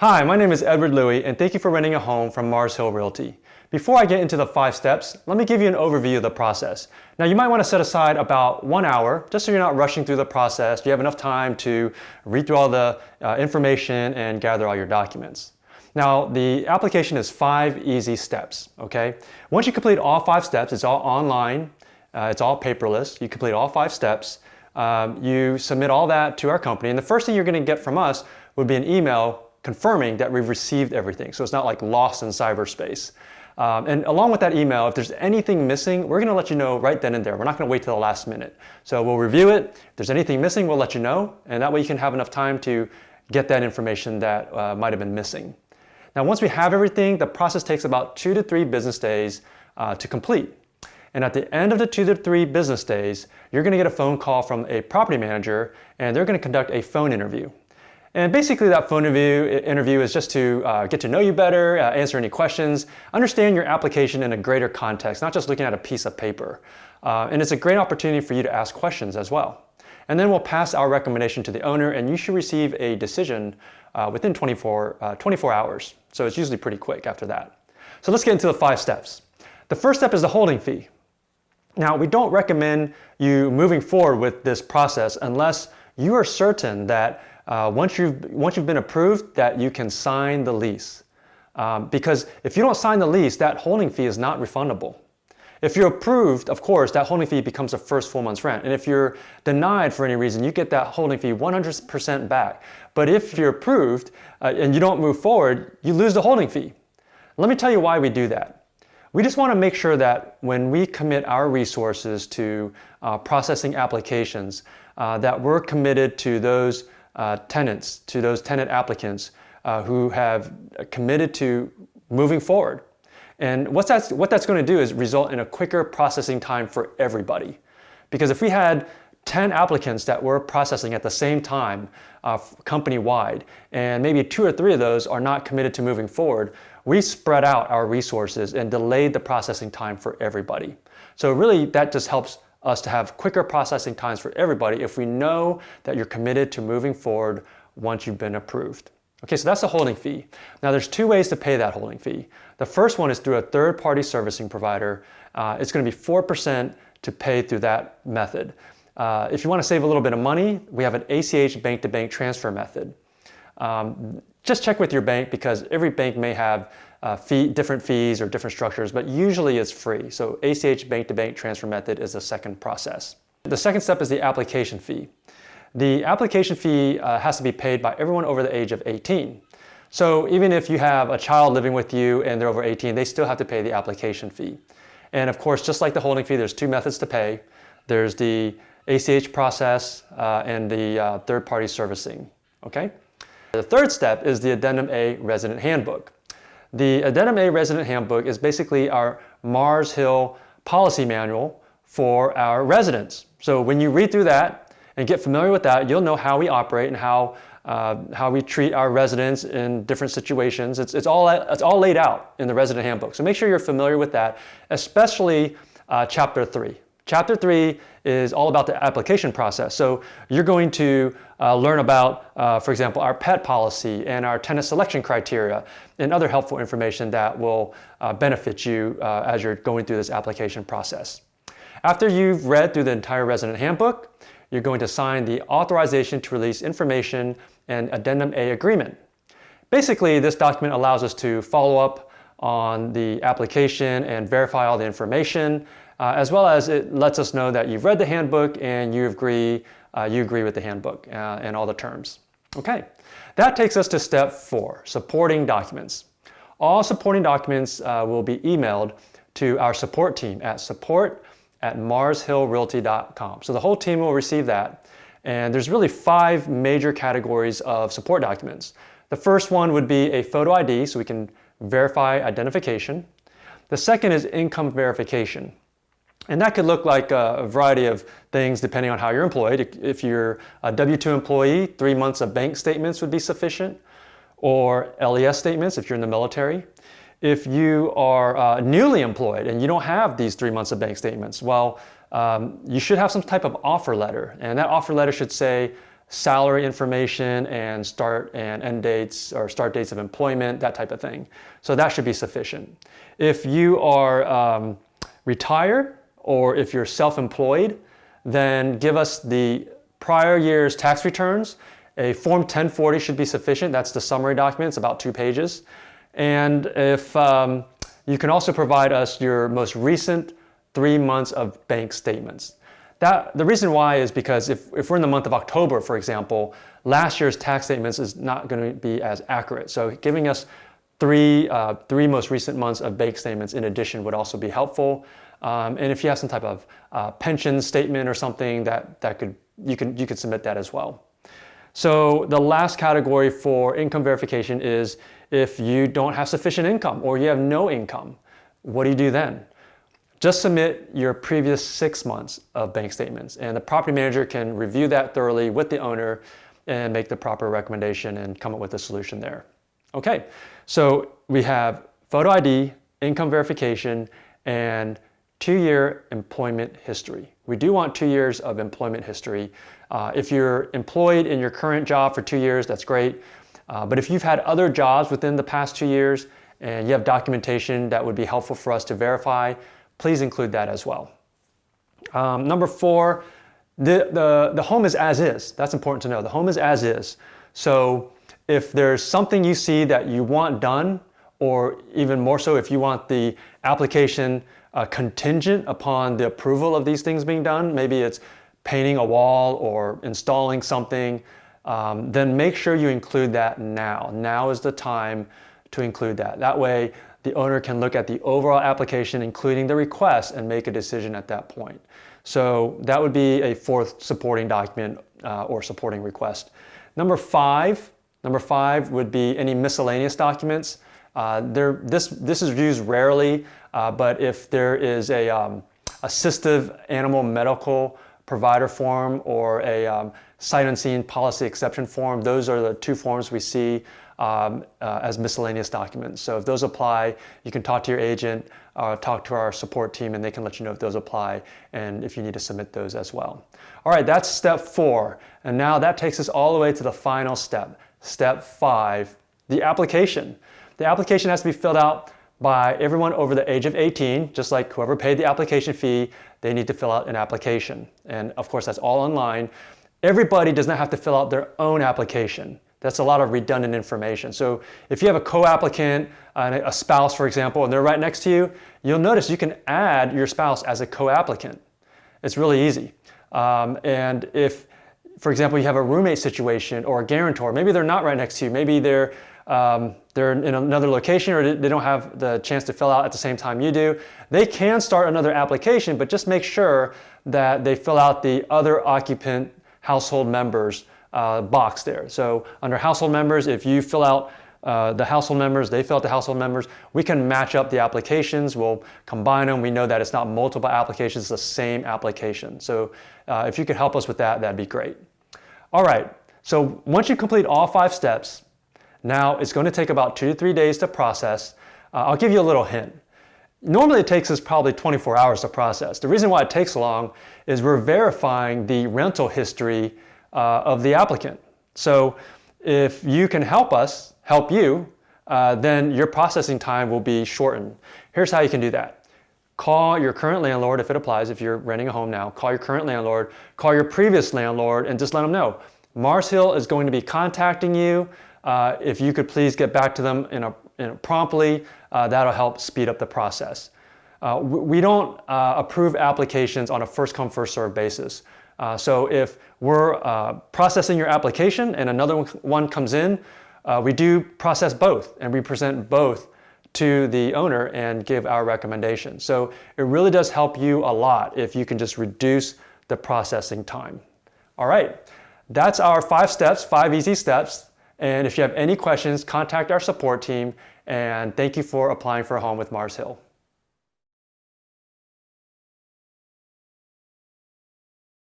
Hi, my name is Edward Louie, and thank you for renting a home from Mars Hill Realty. Before I get into the 5 steps, let me give you an overview of the process. Now, you might want to set aside about 1 hour, just so you're not rushing through the process. You have enough time to read through all the information and gather all your documents. Now, the application is 5 easy steps, okay? Once you complete all 5 steps, it's all online, it's all paperless. You complete all 5 steps, you submit all that to our company, and the first thing you're going to get from us would be an email confirming that we've received everything. So it's not like lost in cyberspace. And along with that email, if there's anything missing, we're going to let you know right then and there. We're not going to wait till the last minute. So we'll review it. If there's anything missing, we'll let you know. And that way you can have enough time to get that information that might have been missing. Now, once we have everything, the process takes about 2 to 3 business days to complete. And at the end of the 2 to 3 business days, you're going to get a phone call from a property manager, and they're going to conduct a phone interview. And basically that phone interview is just to get to know you better, answer any questions, understand your application in a greater context, not just looking at a piece of paper. And it's a great opportunity for you to ask questions as well. And then we'll pass our recommendation to the owner, and you should receive a decision within 24 hours. So it's usually pretty quick after that. So let's get into the 5 steps. The first step is the holding fee. Now, we don't recommend you moving forward with this process unless you are certain that once you've been approved, that you can sign the lease. Because if you don't sign the lease, that holding fee is not refundable. If you're approved, of course, that holding fee becomes the first full month's rent. And if you're denied for any reason, you get that holding fee 100% back. But if you're approved and you don't move forward, you lose the holding fee. Let me tell you why we do that. We just want to make sure that when we commit our resources to processing applications, that we're committed to those tenants, to those tenant applicants who have committed to moving forward. And what that's going to do is result in a quicker processing time for everybody. Because if we had 10 applicants that we're processing at the same time, company-wide, and maybe 2 or 3 of those are not committed to moving forward, we spread out our resources and delayed the processing time for everybody. So really, that just helps us to have quicker processing times for everybody if we know that you're committed to moving forward once you've been approved. Okay, so that's the holding fee. Now there's 2 ways to pay that holding fee. The first one is through a third-party servicing provider. It's going to be 4% to pay through that method. If you want to save a little bit of money, we have an ACH bank-to-bank transfer method. Just check with your bank because every bank may have different fees or different structures, but usually it's free. So ACH bank-to-bank transfer method is the second process. The second step is the application fee. The application fee has to be paid by everyone over the age of 18. So even if you have a child living with you and they're over 18, they still have to pay the application fee. And of course, just like the holding fee, there's 2 methods to pay. There's the ACH process and the third-party servicing, okay? The third step is the Addendum A Resident Handbook. The Addendum A Resident Handbook is basically our Mars Hill policy manual for our residents. So when you read through that and get familiar with that, you'll know how we operate and how we treat our residents in different situations. It's all laid out in the Resident Handbook. So make sure you're familiar with that, especially Chapter 3. Chapter 3 is all about the application process. So you're going to learn about, for example, our pet policy and our tenant selection criteria and other helpful information that will benefit you as you're going through this application process. After you've read through the entire Resident Handbook, you're going to sign the Authorization to Release Information and Addendum A Agreement. Basically, this document allows us to follow up on the application and verify all the information, as well as it lets us know that you've read the handbook and you agree with the handbook and all the terms. Okay, that takes us to step 4, supporting documents. All supporting documents will be emailed to our support team at support@marshillrealty.com. So the whole team will receive that. And there's really 5 major categories of support documents. The first one would be a photo ID, so we can verify identification. The second is income verification. And that could look like a variety of things depending on how you're employed. If you're a W-2 employee, 3 months of bank statements would be sufficient, or LES statements if you're in the military. If you are newly employed and you don't have these 3 months of bank statements, well, you should have some type of offer letter. And that offer letter should say salary information and start and end dates or start dates of employment, that type of thing. So that should be sufficient. If you are retired or if you're self-employed, then give us the prior year's tax returns. A Form 1040 should be sufficient. That's the summary document. It's about 2 pages. And if you can also provide us your most recent 3 months of bank statements. The reason why is because if we're in the month of October, for example, last year's tax statements is not going to be as accurate. So giving us three most recent months of bank statements in addition would also be helpful. And if you have some type of pension statement or something, you could submit that as well. So the last category for income verification is if you don't have sufficient income or you have no income. What do you do then? Just submit your previous 6 months of bank statements, and the property manager can review that thoroughly with the owner and make the proper recommendation and come up with a solution there. Okay, so we have photo ID, income verification, and 2-year employment history. We do want 2 years of employment history. If you're employed in your current job for 2 years, that's great. But if you've had other jobs within the past 2 years and you have documentation that would be helpful for us to verify, please include that as well. Number 4, the home is as is. That's important to know. The home is as is. So if there's something you see that you want done, or even more so if you want the application contingent upon the approval of these things being done, maybe it's painting a wall or installing something, then make sure you include that now. Now is the time to include that. That way, the owner can look at the overall application, including the request, and make a decision at that point. So that would be a 4th supporting document or supporting request. Number 5 would be any miscellaneous documents. This is used rarely, but if there is a assistive animal medical provider form or a sight unseen policy exception form, those are the 2 forms we see as miscellaneous documents. So if those apply, you can talk to your agent, talk to our support team, and they can let you know if those apply and if you need to submit those as well. All right, that's step 4. And now that takes us all the way to the final step. Step 5, the application. The application has to be filled out by everyone over the age of 18, just like whoever paid the application fee, they need to fill out an application. And of course, that's all online. Everybody does not have to fill out their own application. That's a lot of redundant information. So if you have a co-applicant, a spouse, for example, and they're right next to you, you'll notice you can add your spouse as a co-applicant. It's really easy. And if, for example, you have a roommate situation or a guarantor, maybe they're not right next to you, maybe they're in another location or they don't have the chance to fill out at the same time you do, they can start another application, but just make sure that they fill out the other occupant household members box there. So under household members, if you fill out the household members, they fill out the household members, we can match up the applications, we'll combine them. We know that it's not multiple applications, it's the same application. So if you could help us with that, that'd be great. All right, so once you complete all 5 steps, now it's going to take about 2 to 3 days to process. I'll give you a little hint. Normally it takes us probably 24 hours to process. The reason why it takes so long is we're verifying the rental history of the applicant. So if you can help us, help you, then your processing time will be shortened. Here's how you can do that. Call your current landlord if it applies, if you're renting a home now. Call your current landlord, call your previous landlord, and just let them know. Mars Hill is going to be contacting you. If you could please get back to them promptly, that'll help speed up the process. We don't approve applications on a first-come, first-served basis. So if we're processing your application and another one comes in, we do process both and we present both to the owner and give our recommendation. So it really does help you a lot if you can just reduce the processing time. All right, that's our 5 steps, 5 easy steps. And if you have any questions, contact our support team. And thank you for applying for a home with Mars Hill.